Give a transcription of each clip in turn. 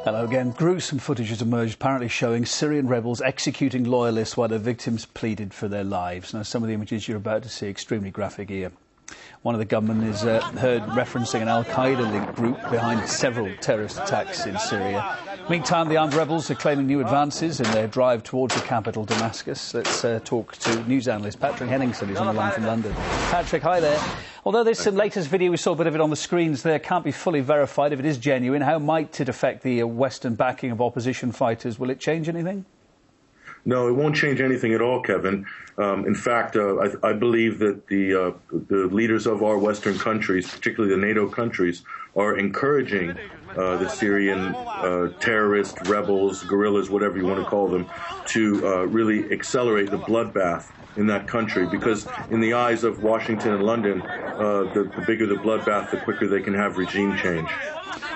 Hello again. Gruesome footage has emerged apparently showing Syrian rebels executing loyalists while their victims pleaded for their lives. Now, some of the images you're about to see are extremely graphic here. One of the gunmen is heard referencing an Al-Qaeda-linked group behind several terrorist attacks in Syria. Meantime, the armed rebels are claiming new advances in their drive towards the capital, Damascus. Let's talk to news analyst Patrick Henningsen, who's on the line from London. Patrick, hi there. Although this latest video, we saw a bit of it on the screens there, can't be fully verified if it is genuine, how might it affect the Western backing of opposition fighters? Will it change anything? No, it won't change anything at all, Kevin. In fact, I believe that the leaders of our Western countries, particularly the NATO countries, are encouraging the Syrian terrorist rebels, guerrillas, whatever you want to call them, to really accelerate the bloodbath in that country, because in the eyes of Washington and London, the bigger the bloodbath, the quicker they can have regime change.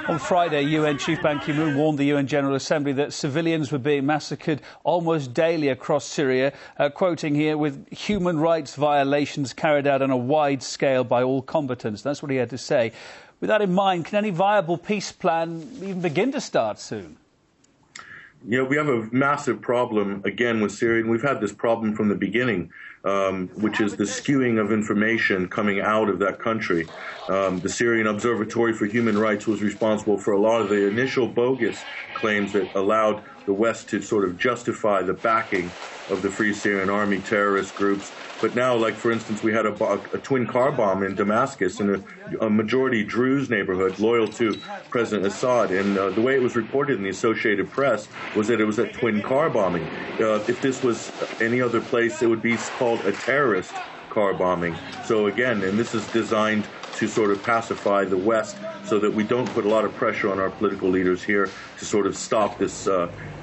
On Friday, UN Chief Ban Ki-moon warned the UN General Assembly that civilians were being massacred almost daily across Syria, quoting here, with human rights violations carried out on a wide scale by all combatants. That's what he had to say. With that in mind, can any viable peace plan even begin to start soon? Yeah, we have a massive problem, again, with Syria, and we've had this problem from the beginning, which is the skewing of information coming out of that country. The Syrian Observatory for Human Rights was responsible for a lot of the initial bogus claims that allowed the West to sort of justify the backing of the Free Syrian Army terrorist groups. But now, like, for instance, we had a twin car bomb in Damascus in a majority Druze neighborhood loyal to President Assad. And the way it was reported in the Associated Press was that it was a twin car bombing. If this was any other place, it would be called a terrorist car bombing. So again, and this is designed to sort of pacify the West so that we don't put a lot of pressure on our political leaders here to sort of stop this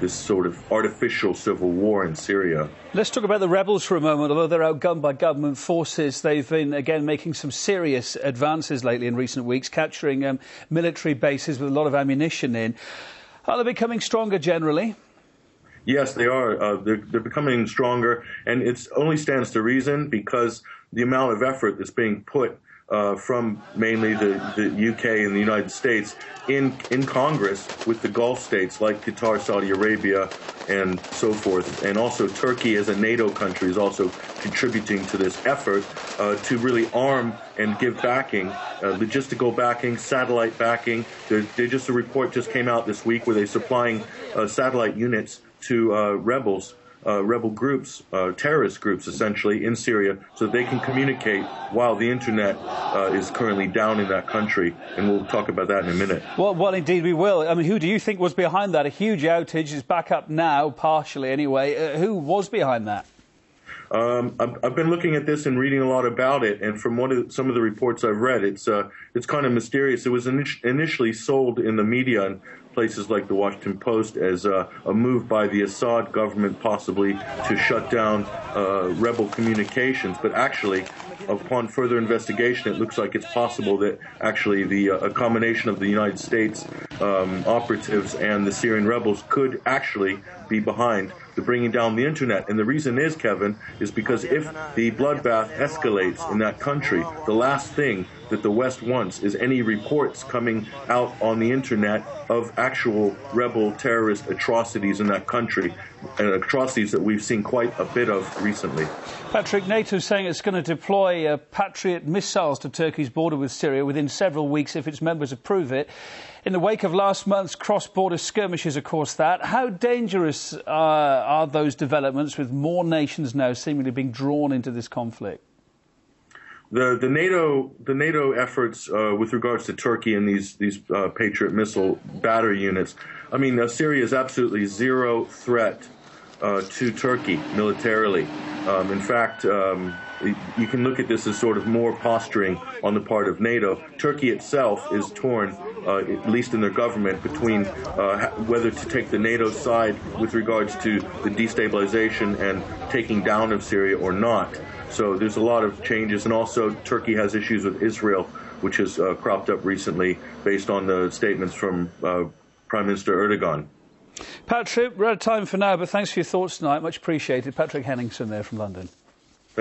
this sort of artificial civil war in Syria. Let's talk about the rebels for a moment. Although they're outgunned by government forces, they've been, again, making some serious advances lately in recent weeks, capturing military bases with a lot of ammunition in. Are they becoming stronger generally? Yes, they are. They're becoming stronger, and it only stands to reason because the amount of effort that's being put from mainly the UK and the United States in Congress with the Gulf states like Qatar, Saudi Arabia, and so forth. And also Turkey as a NATO country is also contributing to this effort to really arm and give backing, logistical backing, satellite backing. A report just came out this week where they're supplying satellite units to rebels. Rebel groups, terrorist groups, essentially, in Syria, so that they can communicate while the internet is currently down in that country. And we'll talk about that in a minute. Well, indeed we will. I mean, who do you think was behind that? A huge outage is back up now, partially anyway. Who was behind that? I've been looking at this and reading a lot about it, and from some of the reports I've read, it's kind of mysterious. It was initially sold in the media and places like the Washington Post as a move by the Assad government possibly to shut down rebel communications. But actually, upon further investigation, it looks like it's possible that actually a combination of the United States operatives and the Syrian rebels could actually be behind the bringing down the internet. And the reason is, Kevin, is because if the bloodbath escalates in that country, the last thing that the West wants is any reports coming out on the internet of actual rebel terrorist atrocities in that country, and atrocities that we've seen quite a bit of recently. Patrick, NATO is saying it's going to deploy Patriot missiles to Turkey's border with Syria within several weeks if its members approve it. In the wake of last month's cross-border skirmishes, of course, how dangerous are those developments with more nations now seemingly being drawn into this conflict? The NATO efforts with regards to Turkey and these Patriot missile battery units, I mean, Syria is absolutely zero threat to Turkey militarily. In fact, you can look at this as sort of more posturing on the part of NATO. Turkey itself is torn, at least in their government, between whether to take the NATO side with regards to the destabilization and taking down of Syria or not. So there's a lot of changes, and also Turkey has issues with Israel, which has cropped up recently based on the statements from Prime Minister Erdogan. Patrick, we're out of time for now, but thanks for your thoughts tonight. Much appreciated. Patrick Henningsen there from London.